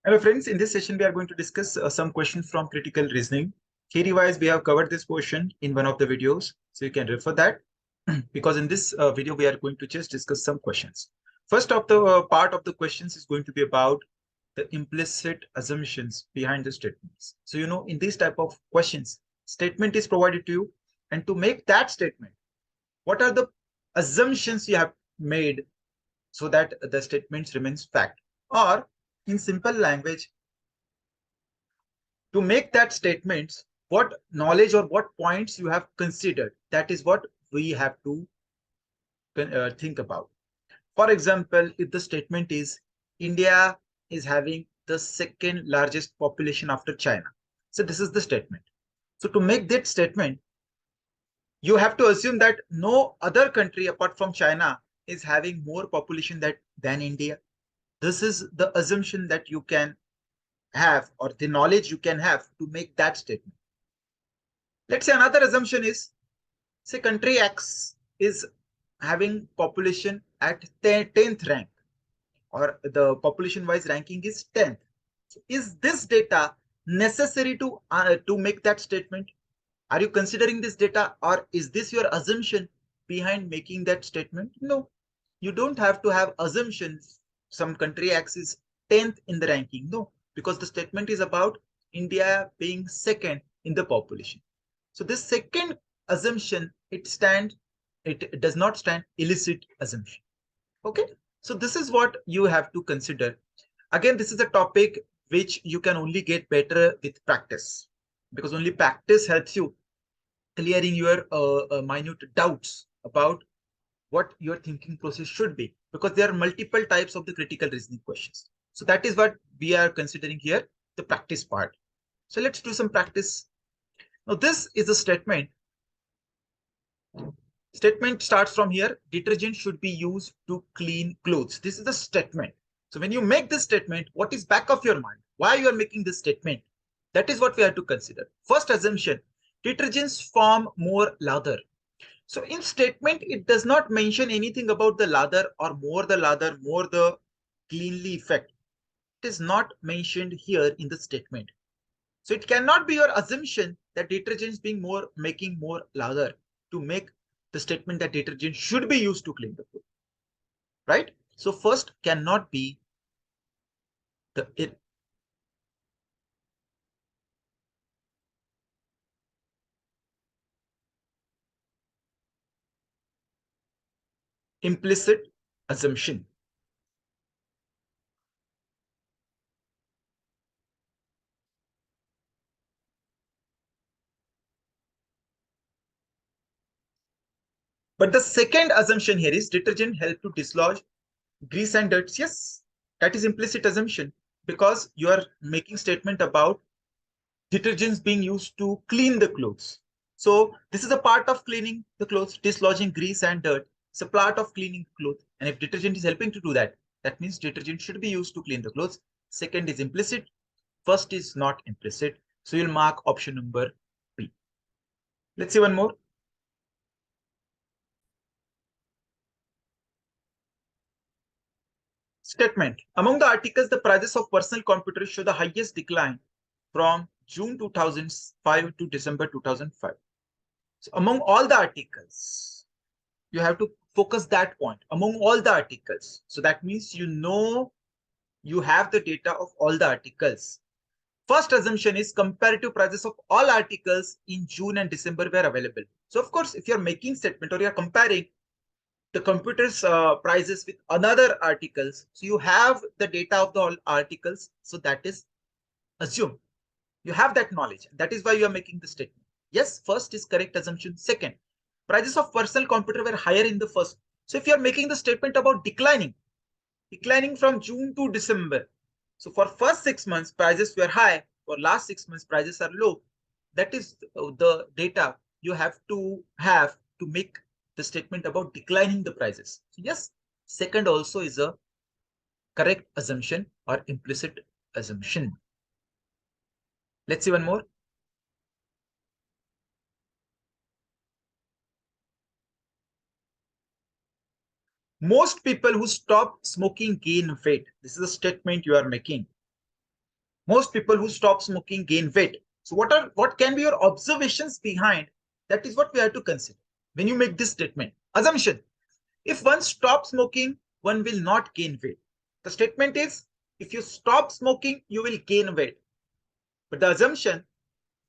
Hello friends, in this session we are going to discuss some questions from critical reasoning. Theory wise, we have covered this portion in one of the videos, so you can refer that because in this video we are going to just discuss some questions. First of the part of the questions is going to be about the implicit assumptions behind the statements. So in these type of questions, statement is provided to you, and to make that statement, what are the assumptions you have made so that the statements remains fact? Or in simple language, to make that statements, what knowledge or what points you have considered, that is what we have to think about. For example, if the statement is India is having the second largest population after China, so this is the statement. So to make that statement, you have to assume that no other country apart from China is having more population than India. This is the assumption that you can have, or the knowledge you can have to make that statement. Let's say another assumption is, say country X is having population at 10th rank, or the population wise ranking is 10th. So is this data necessary to make that statement? Are you considering this data, or is this your assumption behind making that statement? No, you don't have to have assumptions. Some country X is 10th in the ranking. No, because the statement is about India being second in the population. So this second assumption, it does not stand illicit assumption. Okay, so this is what you have to consider. Again, this is a topic which you can only get better with practice, because only practice helps you clearing your minute doubts about what your thinking process should be, because there are multiple types of the critical reasoning questions. So that is what we are considering here, the practice part. So let's do some practice. Now this is a statement. Statement starts from here: detergent should be used to clean clothes. This is the statement. So when you make this statement, what is back of your mind? Why you are making this statement? That is what we have to consider. First assumption: detergents form more lather. So in statement, it does not mention anything about the lather or more the cleanly effect. It is not mentioned here in the statement. So it cannot be your assumption that detergents making more lather to make the statement that detergent should be used to clean the clothes, right? So first cannot be the implicit assumption. But the second assumption here is detergent help to dislodge grease and dirt. Yes, that is implicit assumption, because you are making statement about detergents being used to clean the clothes. So this is a part of cleaning the clothes, dislodging grease and dirt. It's a part of cleaning clothes. And if detergent is helping to do that, that means detergent should be used to clean the clothes. Second is implicit. First is not implicit. So you'll mark option number B. Let's see one more. Statement. Among the articles, the prices of personal computers show the highest decline from June 2005 to December 2005. So among all the articles, you have to focus that point. Among all the articles. So that means you have the data of all the articles. First assumption is comparative prices of all articles in June and December were available. So of course, if you're making statement or you're comparing the computer's prices with another articles, so you have the data of the all articles. So that is assumed. You have that knowledge. That is why you are making the statement. Yes, first is correct assumption. Second, prices of personal computer were higher in the first. So if you are making the statement about declining from June to December. So for first 6 months, prices were high. For last 6 months, prices are low. That is the data you have to make the statement about declining the prices. So yes, second also is a correct assumption or implicit assumption. Let's see one more. Most people who stop smoking gain weight. This is a statement you are making. Most people who stop smoking gain weight. So what can be your observations behind? That is what we have to consider when you make this statement. Assumption: if one stops smoking, one will not gain weight. The statement is, if you stop smoking, you will gain weight. But the assumption,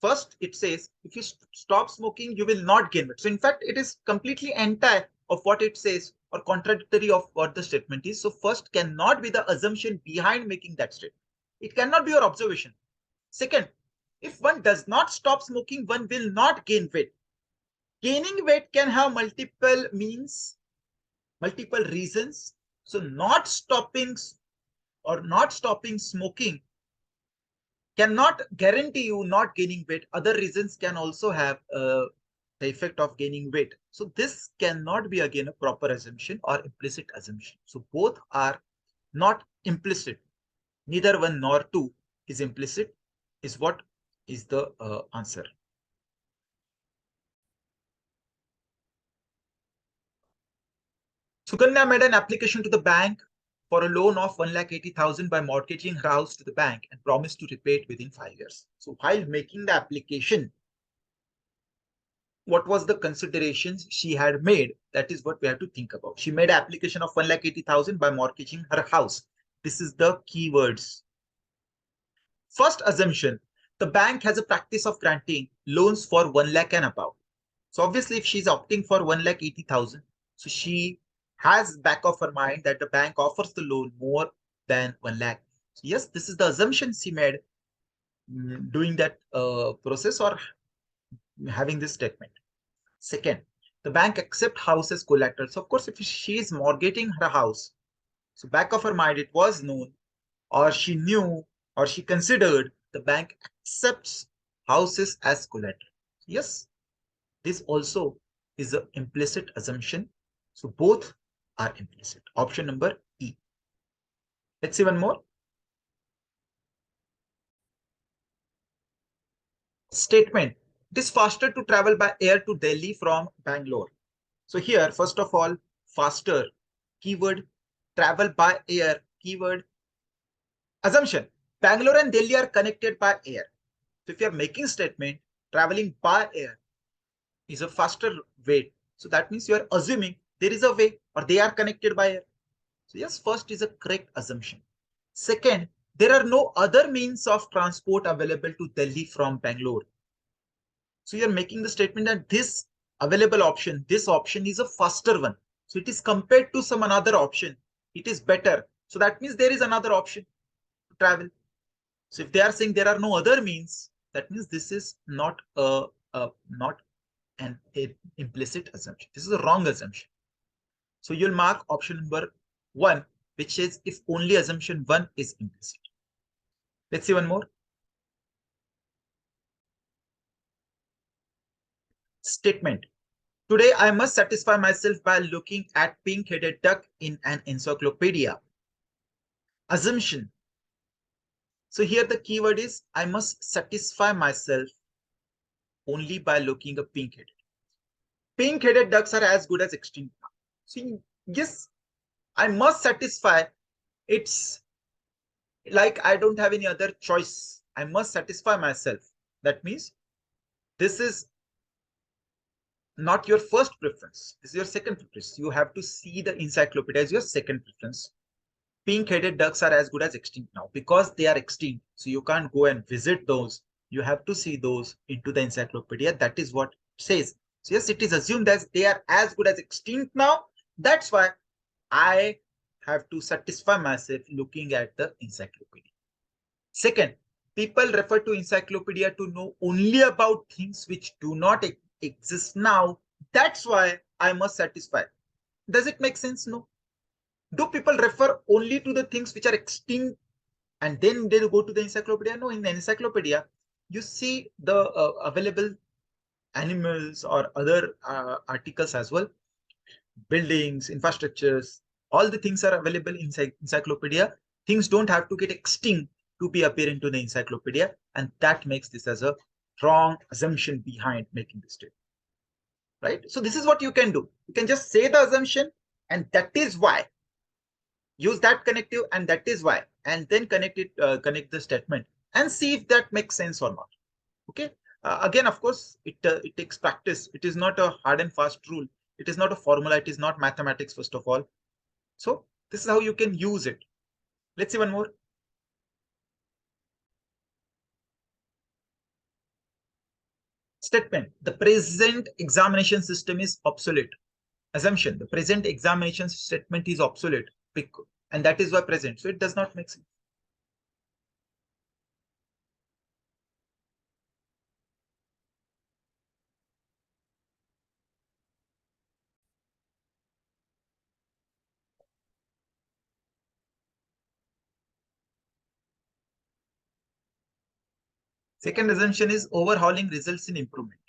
first it says, if you stop smoking, you will not gain weight. So in fact, it is completely anti of what it says or contradictory of what the statement is. So first cannot be the assumption behind making that statement. It cannot be your observation. Second, if one does not stop smoking, one will not gain weight. Gaining weight can have multiple means, multiple reasons. So not stopping or not stopping smoking cannot guarantee you not gaining weight. Other reasons can also have the effect of gaining weight. So this cannot be again a proper assumption or implicit assumption. So both are not implicit. Neither one nor two is implicit, is what is the answer. Sukanya made an application to the bank for a loan of 1,80,000 by mortgaging her house to the bank and promised to repay it within 5 years. So while making the application, what was the considerations she had made? That is what we have to think about. She made an application of 1,80,000 by mortgaging her house. This is the keywords. First assumption, the bank has a practice of granting loans for 1 lakh and above. So obviously, if she's opting for 1,80,000, so she has back of her mind that the bank offers the loan more than 1 lakh. So yes, this is the assumption she made doing that process or having this statement. Second, the bank accepts house as collateral. So of course, if she is mortgaging her house, so back of her mind, it was known or she knew or she considered the bank accepts houses as collateral. Yes, this also is an implicit assumption. So both are implicit. Option number E. Let's see one more. Statement. It is faster to travel by air to Delhi from Bangalore. So here, first of all, faster, keyword, travel by air, keyword. Assumption. Bangalore and Delhi are connected by air. So if you are making statement, traveling by air is a faster way. So that means you are assuming there is a way or they are connected by air. So yes, first is a correct assumption. Second, there are no other means of transport available to Delhi from Bangalore. So you're making the statement that this available option, this option is a faster one. So it is compared to some another option. It is better. So that means there is another option to travel. So if they are saying there are no other means, that means this is not not an implicit assumption. This is a wrong assumption. So you'll mark option number 1, which is if only assumption 1 is implicit. Let's see one more. Statement. Today I must satisfy myself by looking at pink-headed duck in an encyclopedia. Assumption. So here the keyword is I must satisfy myself only by looking at pink-headed. Pink-headed ducks are as good as extinct. So yes, I must satisfy. It's like I don't have any other choice. I must satisfy myself. That means this is not your first preference. This is your second preference. You have to see the encyclopedia as your second preference. Pink-headed ducks are as good as extinct now because they are extinct. So you can't go and visit those. You have to see those into the encyclopedia. That is what it says. So yes, it is assumed that they are as good as extinct now. That's why I have to satisfy myself looking at the encyclopedia. Second, people refer to encyclopedia to know only about things which do not exist now. That's why I must satisfy. Does it make sense? No. Do people refer only to the things which are extinct and then they'll go to the encyclopedia? No, in the encyclopedia, you see the available animals or other articles as well. Buildings, infrastructures, all the things are available in encyclopedia. Things don't have to get extinct to be appearing to the encyclopedia. And that makes this as a wrong assumption behind making this statement. Right? So this is what you can do. You can just say the assumption and that is why. Use that connective and that is why, and then connect the statement. and see if that makes sense or not. Okay. Again, of course, it takes practice. It is not a hard and fast rule. It is not a formula. It is not mathematics, first of all. So this is how you can use it. Let's see one more. Statement: the present examination system is obsolete. Assumption: the present examination statement is obsolete, and that is why present. So it does not make sense. Second assumption is overhauling results in improvement.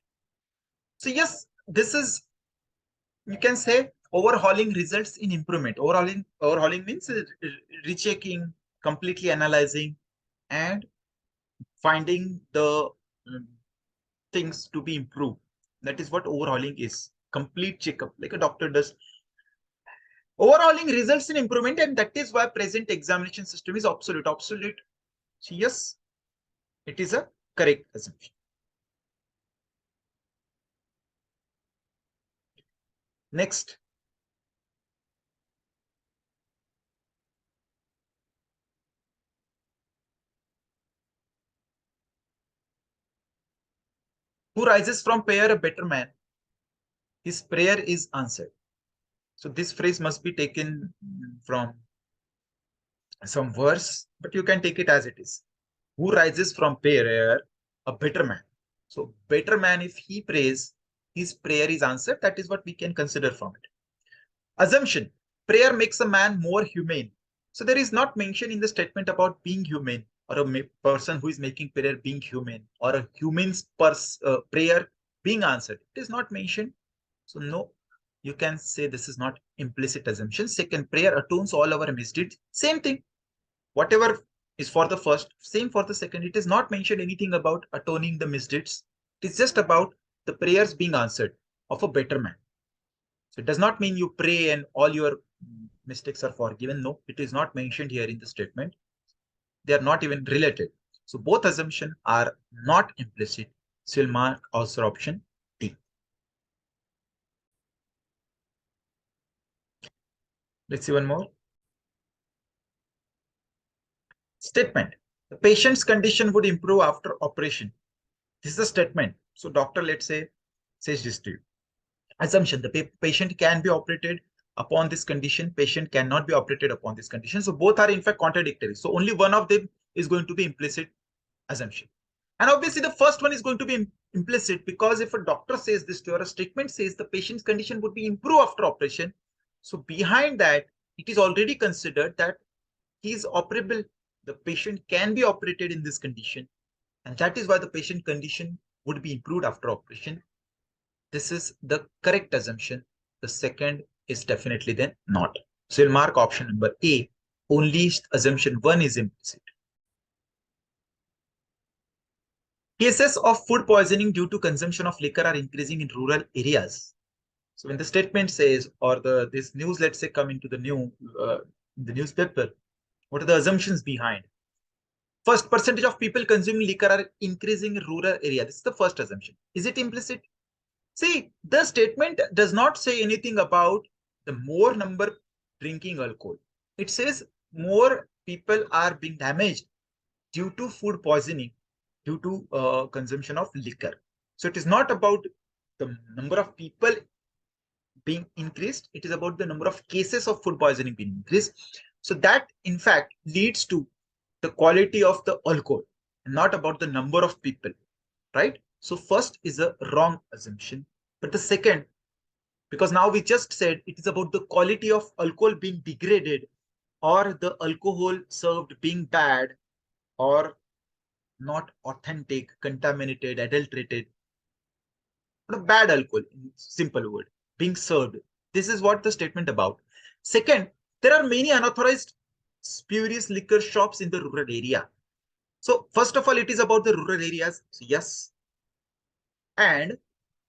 So yes, this is, you can say, overhauling results in improvement. Overhauling means rechecking, completely analyzing, and finding the things to be improved. That is what overhauling is. Complete checkup, like a doctor does. Overhauling results in improvement, and that is why present examination system is obsolete. Obsolete. So yes, it is a correct assumption. Next. Who rises from prayer a better man? His prayer is answered. So this phrase must be taken from some verse, but you can take it as it is. Who rises from prayer a better man? So better man, if he prays, his prayer is answered. That is what we can consider from it. Assumption: prayer makes a man more humane. So there is not mention in the statement about being humane, or a person who is making prayer being humane, or a human's prayer being answered. It is not mentioned. So no, you can say this is not implicit assumption. Second, prayer atones all our misdeeds. Same thing. Whatever is for the first, same for the second. It is not mentioned anything about atoning the misdeeds. It is just about the prayers being answered of a better man. So it does not mean you pray and all your mistakes are forgiven. No, it is not mentioned here in the statement. They are not even related. So both assumptions are not implicit. So we'll mark also option D. Let's see one more. Statement: the patient's condition would improve after operation. This is a statement. So doctor, let's say, says this to you. Assumption: the patient can be operated upon this condition. Patient cannot be operated upon this condition. So both are in fact contradictory. So only one of them is going to be implicit assumption. And obviously the first one is going to be implicit, because if a doctor says this to you, or a statement says the patient's condition would be improved after operation, so behind that, it is already considered that he is operable. The patient can be operated in this condition, and that is why the patient condition would be improved after operation. This is the correct assumption. The second is definitely then not. So we'll mark option number A. Only assumption 1 is implicit. Cases of food poisoning due to consumption of liquor are increasing in rural areas. So when the statement says, or this news, let's say, come into the the newspaper, what are the assumptions behind? First, percentage of people consuming liquor are increasing in rural area. This is the first assumption. Is it implicit? See, the statement does not say anything about the more number drinking alcohol. It says more people are being damaged due to food poisoning, due to consumption of liquor. So it is not about the number of people being increased. It is about the number of cases of food poisoning being increased. So that in fact leads to the quality of the alcohol, not about the number of people, right? So first is a wrong assumption. But the second, because now we just said it is about the quality of alcohol being degraded, or the alcohol served being bad, or not authentic, contaminated, adulterated, but a bad alcohol, in simple word, being served. This is what the statement about. Second, there are many unauthorized spurious liquor shops in the rural area. So first of all, it is about the rural areas. So yes. And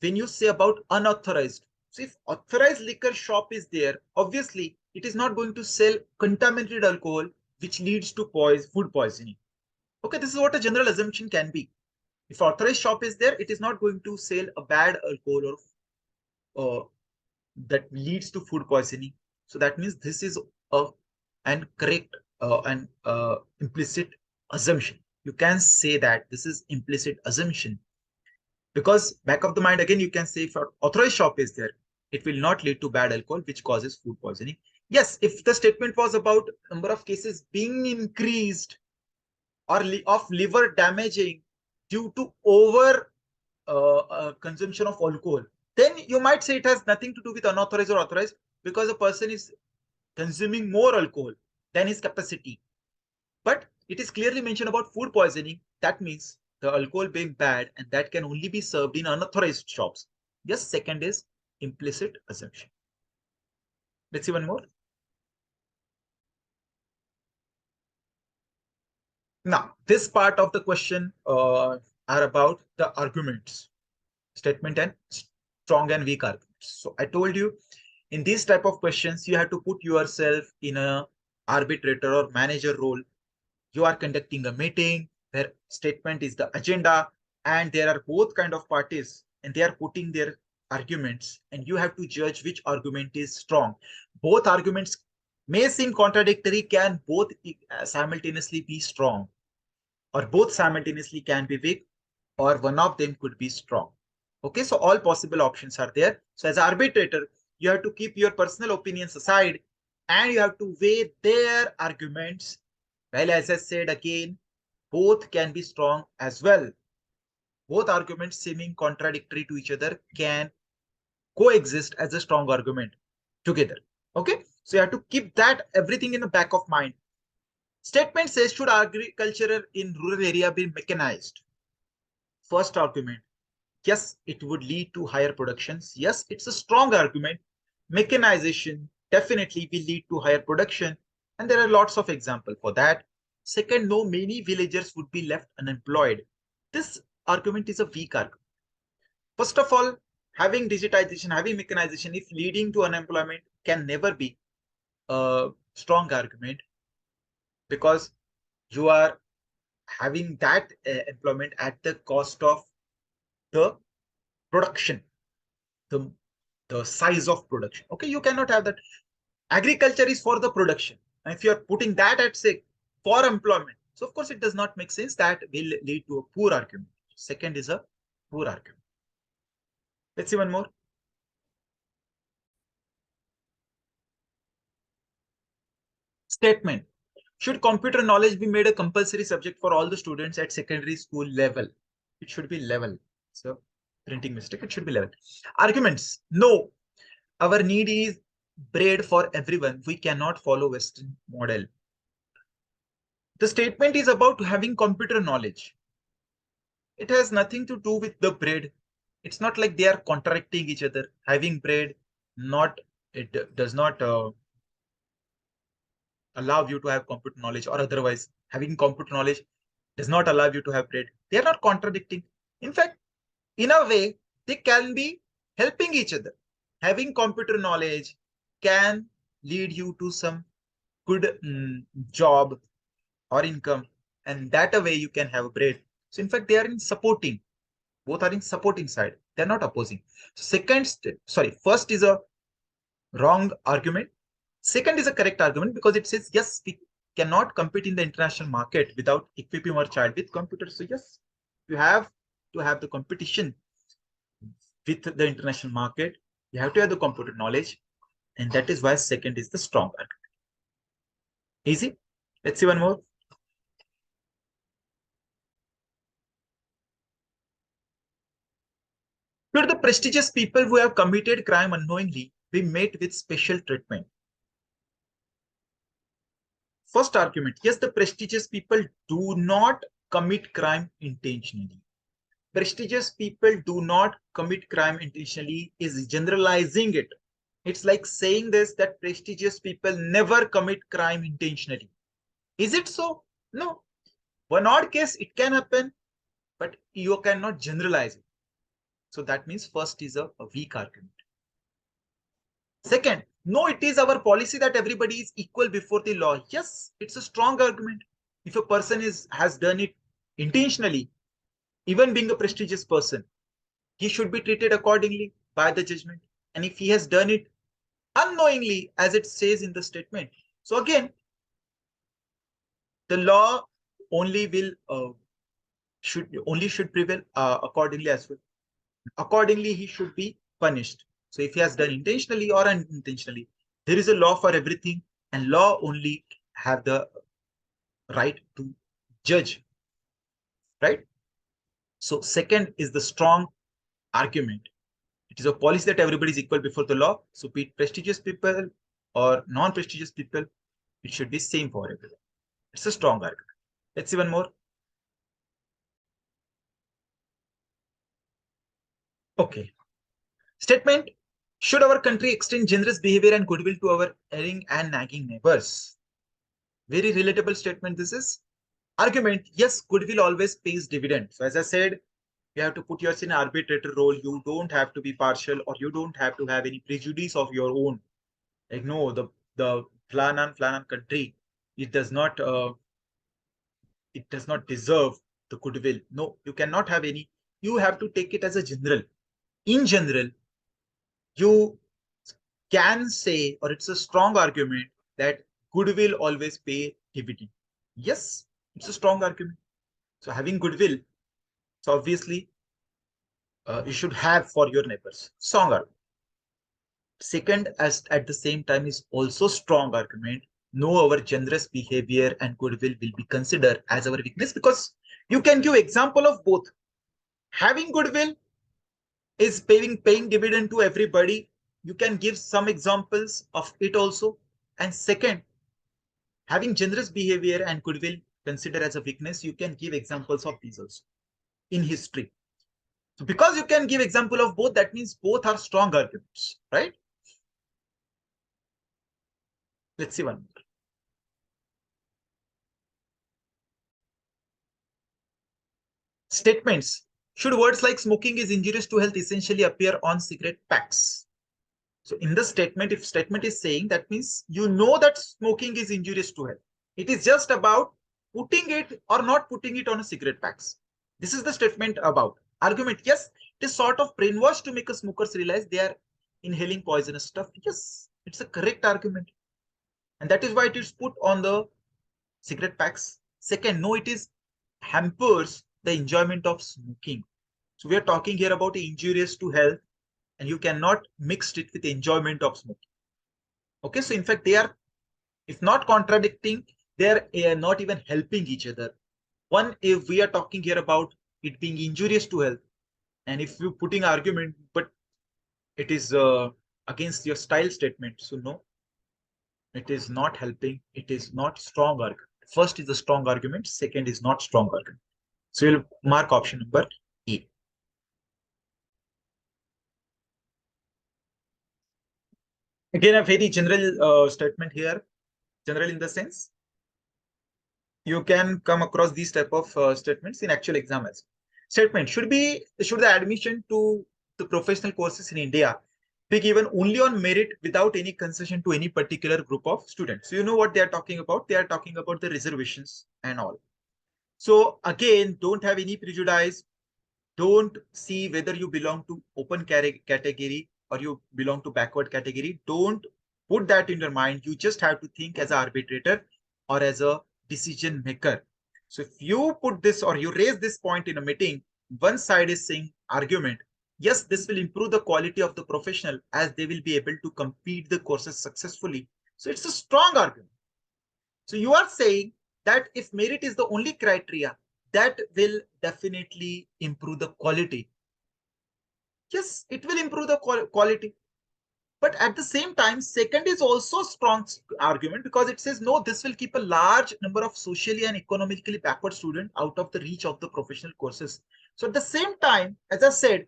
when you say about unauthorized, so if authorized liquor shop is there, obviously it is not going to sell contaminated alcohol, which leads to food poisoning. Okay, this is what a general assumption can be. If authorized shop is there, it is not going to sell a bad alcohol or that leads to food poisoning. So that means this is a and correct and implicit assumption. You can say that this is implicit assumption, because back of the mind again you can say if authorized shop is there, it will not lead to bad alcohol which causes food poisoning. Yes, if the statement was about number of cases being increased or of liver damaging due to over consumption of alcohol, then you might say it has nothing to do with unauthorized or authorized, because a person is consuming more alcohol than his capacity. But it is clearly mentioned about food poisoning. That means the alcohol being bad and that can only be served in unauthorized shops. Yes, second is implicit assumption. Let's see one more. Now, this part of the question are about the arguments, statement and strong and weak arguments. So I told you in these type of questions, you have to put yourself in a arbitrator or manager role. You are conducting a meeting, their statement is the agenda, and there are both kind of parties and they are putting their arguments, and you have to judge which argument is strong. Both arguments may seem contradictory, can both simultaneously be strong, or both simultaneously can be weak, or one of them could be strong. Okay, so all possible options are there. So as arbitrator, you have to keep your personal opinions aside and you have to weigh their arguments. Well, as I said again, both can be strong as well. Both arguments seeming contradictory to each other can coexist as a strong argument together. Okay, so you have to keep that everything in the back of mind. Statement says, should agriculture in rural area be mechanized? First argument, yes, it would lead to higher productions. Yes, it's a strong argument. Mechanization definitely will lead to higher production, and there are lots of examples for that. Second, no, many villagers would be left unemployed. This argument is a weak argument. First of all, having digitization, having mechanization, if leading to unemployment, can never be a strong argument, because you are having that employment at the cost of the production, the the size of production. Okay, you cannot have that. Agriculture is for the production, and if you are putting that at stake for employment, so of course it does not make sense. That will lead to a poor argument. Second is a poor argument. Let's see one more. Statement, should computer knowledge be made a compulsory subject for all the students at secondary school level? It should be level. So printing mistake, it should be level. Arguments, no, our need is bread for everyone. We cannot follow Western model. The statement is about having computer knowledge. It has nothing to do with the bread. It's not like they are contradicting each other. Having bread, not it does not allow you to have computer knowledge, or otherwise having computer knowledge does not allow you to have bread. They are not contradicting. In fact, in a way, they can be helping each other. Having computer knowledge can lead you to some good job or income, and that a way you can have bread. So in fact, they are in supporting. Both are in supporting side. They're not opposing. First is a wrong argument. Second is a correct argument, because it says, yes, we cannot compete in the international market without equipping our child with computers. So yes, you have to have the competition with the international market. You have to have the computer knowledge. And that is why second is the strong argument. Easy. Let's see one more. Should the prestigious people who have committed crime unknowingly be met with special treatment? First argument, yes, the prestigious people do not commit crime intentionally. Prestigious people do not commit crime intentionally is generalizing it. It's like saying this, that prestigious people never commit crime intentionally. Is it so? No. One odd case, it can happen, but you cannot generalize it. So that means first is a weak argument. Second, no, it is our policy that everybody is equal before the law. Yes, it's a strong argument. If a person has done it intentionally, even being a prestigious person, he should be treated accordingly by the judgment. And if he has done it unknowingly, as it says in the statement, so again, the law only will should prevail accordingly as well. Accordingly, he should be punished. So if he has done intentionally or unintentionally, there is a law for everything, and law only have the right to judge, right? So second is the strong argument. It is a policy that everybody is equal before the law. So be it prestigious people or non-prestigious people, it should be same for everyone. It's a strong argument. Let's see one more. Okay. Statement. Should our country extend generous behavior and goodwill to our erring and nagging neighbors? Very relatable statement this is. Argument. Yes, goodwill always pays dividend. So as I said, you have to put yourself in an arbitrator role. You don't have to be partial, or you don't have to have any prejudice of your own. Like, no, the flanan country, it does not deserve the goodwill. No, you cannot have any. You have to take it as a general. In general, you can say, or it's a strong argument, that goodwill always pay dividend. Yes, it's a strong argument. So having goodwill, so obviously you should have for your neighbors. Strong argument. Second, as at the same time, is also strong argument. No, our generous behavior and goodwill will be considered as our weakness, because you can give example of both. Having goodwill is paying dividend to everybody. You can give some examples of it also. And second, having generous behavior and goodwill considered as a weakness, you can give examples of these also in history. So because you can give example of both, that means both are strong arguments, right? Let's see one more. Statements. Should words like smoking is injurious to health essentially appear on cigarette packs? So in the statement, if statement is saying, that means you know that smoking is injurious to health. It is just about putting it or not putting it on a cigarette packs. This is the statement about. Argument. Yes, it is sort of brainwash to make a smokers realize they are inhaling poisonous stuff. Yes, it's a correct argument. And that is why it is put on the cigarette packs. Second, no, it is hampers the enjoyment of smoking. So we are talking here about injurious to health, and you cannot mix it with enjoyment of smoking. Okay, so in fact, they are, if not contradicting, they are not even helping each other. One, if we are talking here about it being injurious to health, and if you're putting argument, but it is against your style statement, so no, it is not helping. It is not strong argument. First is a strong argument. Second is not strong argument. So you'll mark option number E. Again, a very general statement here. General in the sense, you can come across these type of statements in actual exams. Statement. Should the admission to the professional courses in India be given only on merit without any concession to any particular group of students? So you know what they are talking about. They are talking about the reservations and all. So again, don't have any prejudice. Don't see whether you belong to open category or you belong to backward category. Don't put that in your mind. You just have to think as an arbitrator or as a decision maker. So if you put this or you raise this point in a meeting, one side is saying argument. Yes, this will improve the quality of the professional as they will be able to complete the courses successfully. So it's a strong argument. So you are saying that if merit is the only criteria, that will definitely improve the quality. Yes, it will improve the quality. But at the same time, second is also a strong argument, because it says, no, this will keep a large number of socially and economically backward students out of the reach of the professional courses. So at the same time, as I said,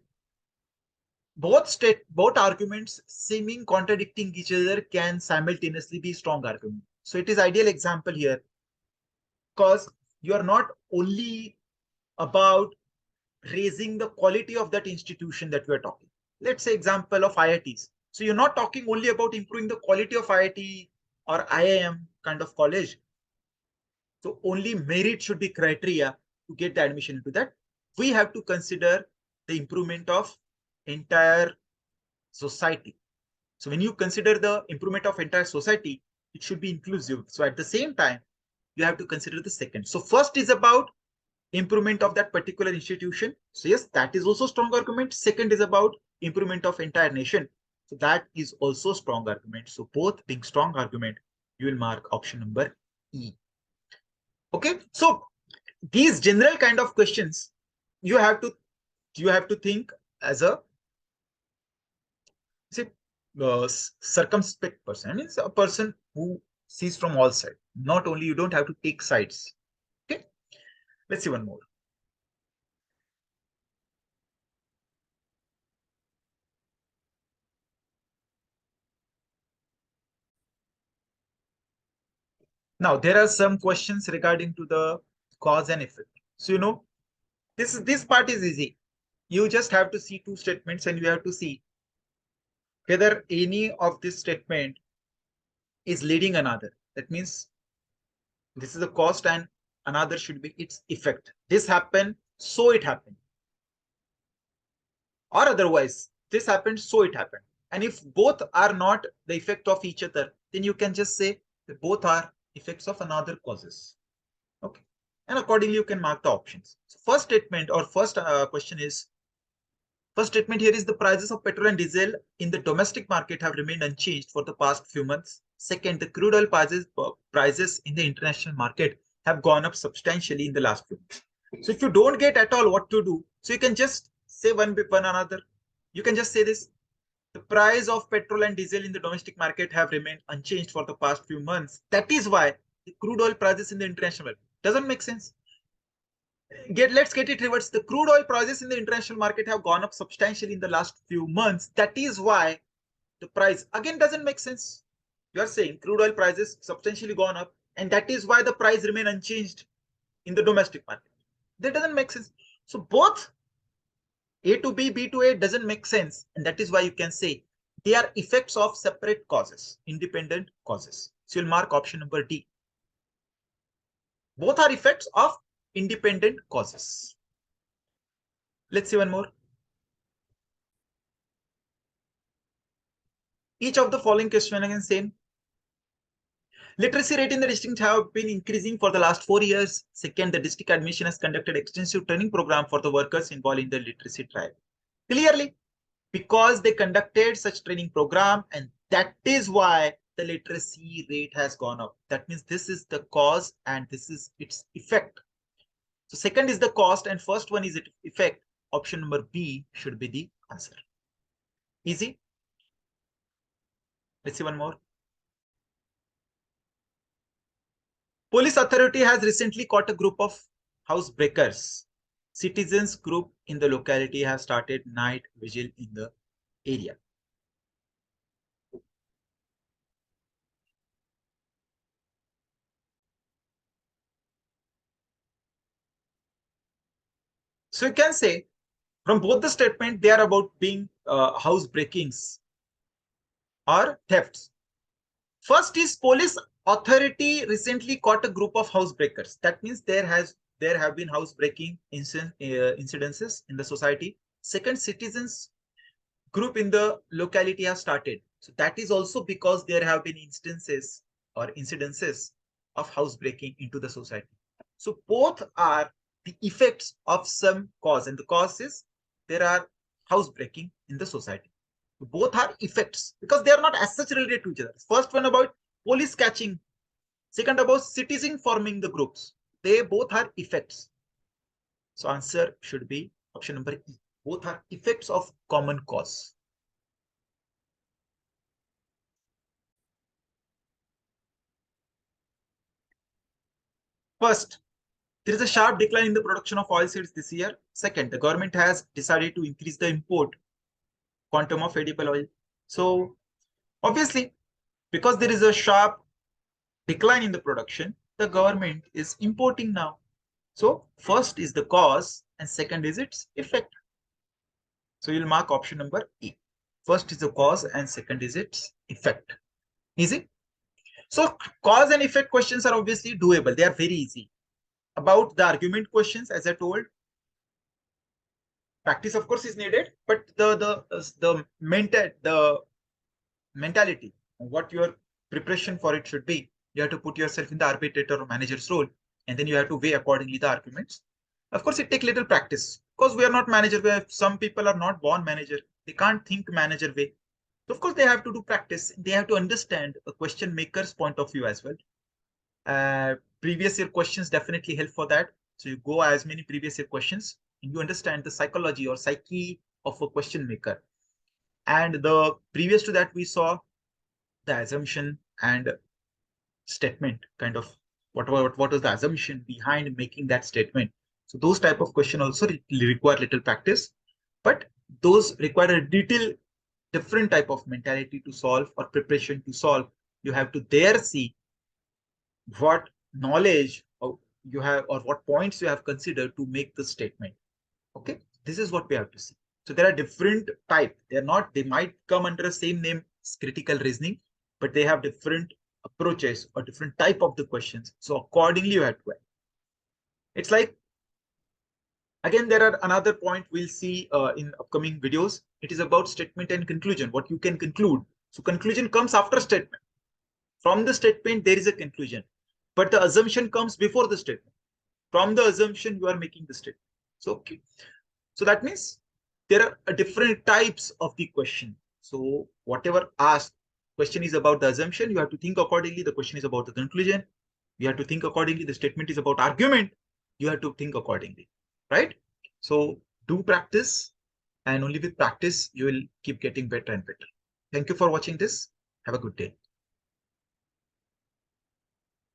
both arguments seeming contradicting each other can simultaneously be strong argument. So it is ideal example here, because you are not only about raising the quality of that institution that we are talking. Let's say example of IITs. So you're not talking only about improving the quality of IIT or IIM kind of college. So only merit should be criteria to get the admission into that. We have to consider the improvement of entire society. So when you consider the improvement of entire society, it should be inclusive. So at the same time, you have to consider the second. So first is about improvement of that particular institution. So yes, that is also strong argument. Second is about improvement of entire nation. So that is also strong argument. So both being strong argument, you will mark option number E. Okay, so these general kind of questions you have to think as a say circumspect person. It's a person who sees from all sides. Not only you don't have to take sides. Okay, let's see one more. Now there are some questions regarding to the cause and effect. So this part is easy. You just have to see two statements and you have to see whether any of this statement is leading another. That means this is the cost and another should be its effect. This happened, so it happened. Or otherwise, this happened, so it happened. And if both are not the effect of each other, then you can just say that both are effects of another causes. Okay. And accordingly, you can mark the options. So first statement or first question is, first statement here is the prices of petrol and diesel in the domestic market have remained unchanged for the past few months. Second, the crude oil prices in the international market have gone up substantially in the last few months. So if you don't get at all what to do, so you can just say one another. You can just say this. The price of petrol and diesel in the domestic market have remained unchanged for the past few months. That is why the crude oil prices in the international market doesn't make sense. Let's get it reversed. The crude oil prices in the international market have gone up substantially in the last few months. That is why the price again doesn't make sense. You are saying crude oil prices substantially gone up, and that is why the price remain unchanged in the domestic market. That doesn't make sense. So both A to B, B to A doesn't make sense, and that is why you can say they are effects of separate causes, independent causes. So you'll mark option number D. Both are effects of independent causes. Let's see one more. Each of the following question again same. Literacy rate in the district have been increasing for the last 4 years. Second, the district admission has conducted extensive training program for the workers involved in the literacy drive. Clearly, because they conducted such training program, and that is why the literacy rate has gone up. That means this is the cause and this is its effect. So second is the cost and first one is its effect. Option number B should be the answer. Easy. Let's see one more. Police authority has recently caught a group of housebreakers. Citizens group in the locality have started night vigil in the area. So you can say from both the statement, they are about being house breakings or thefts. First is police authority recently caught a group of housebreakers. That means there have been housebreaking incidences in the society. Second, citizens group in the locality have started. So that is also because there have been instances or incidences of housebreaking into the society. So both are the effects of some cause, and the cause is there are housebreaking in the society. Both are effects because they are not as such related to each other. First one about police catching, second about citizen forming the groups. They both are effects. So answer should be option number E. Both are effects of common cause. First, there is a sharp decline in the production of oilseeds this year. Second, the government has decided to increase the import quantum of edible oil. So obviously, because there is a sharp decline in the production, the government is importing now. So first is the cause and second is its effect. So you'll mark option number E. First is the cause and second is its effect. Easy. So cause and effect questions are obviously doable. They are very easy. About the argument questions, as I told, practice of course is needed, but the mentality, what your preparation for it should be. You have to put yourself in the arbitrator or manager's role, and then you have to weigh accordingly the arguments. Of course, it takes little practice because we are not manager. Some people are not born manager. They can't think manager way. So of course, they have to do practice. They have to understand a question maker's point of view as well. Previous year questions definitely help for that. So you go as many previous year questions and you understand the psychology or psyche of a question maker. And the previous to that, we saw the assumption and statement, kind of what was the assumption behind making that statement. So those type of question also require little practice, but those require a detailed different type of mentality to solve or preparation to solve. You have to there see what knowledge you have or what points you have considered to make the statement. Okay, this is what we have to see. So there are different type. They might come under the same name, critical reasoning, but they have different approaches or different type of the questions. So accordingly, you have to act. It's like, again, there are another point we'll see in upcoming videos. It is about statement and conclusion, what you can conclude. So conclusion comes after statement. From the statement, there is a conclusion, but the assumption comes before the statement. From the assumption, you are making the statement. So, okay. So that means there are different types of the question. So whatever asked, question is about the assumption, you have to think accordingly. The question is about the conclusion, you have to think accordingly. The statement is about argument, you have to think accordingly, right? So do practice, and only with practice you will keep getting better and better. Thank you for watching this. Have a good day.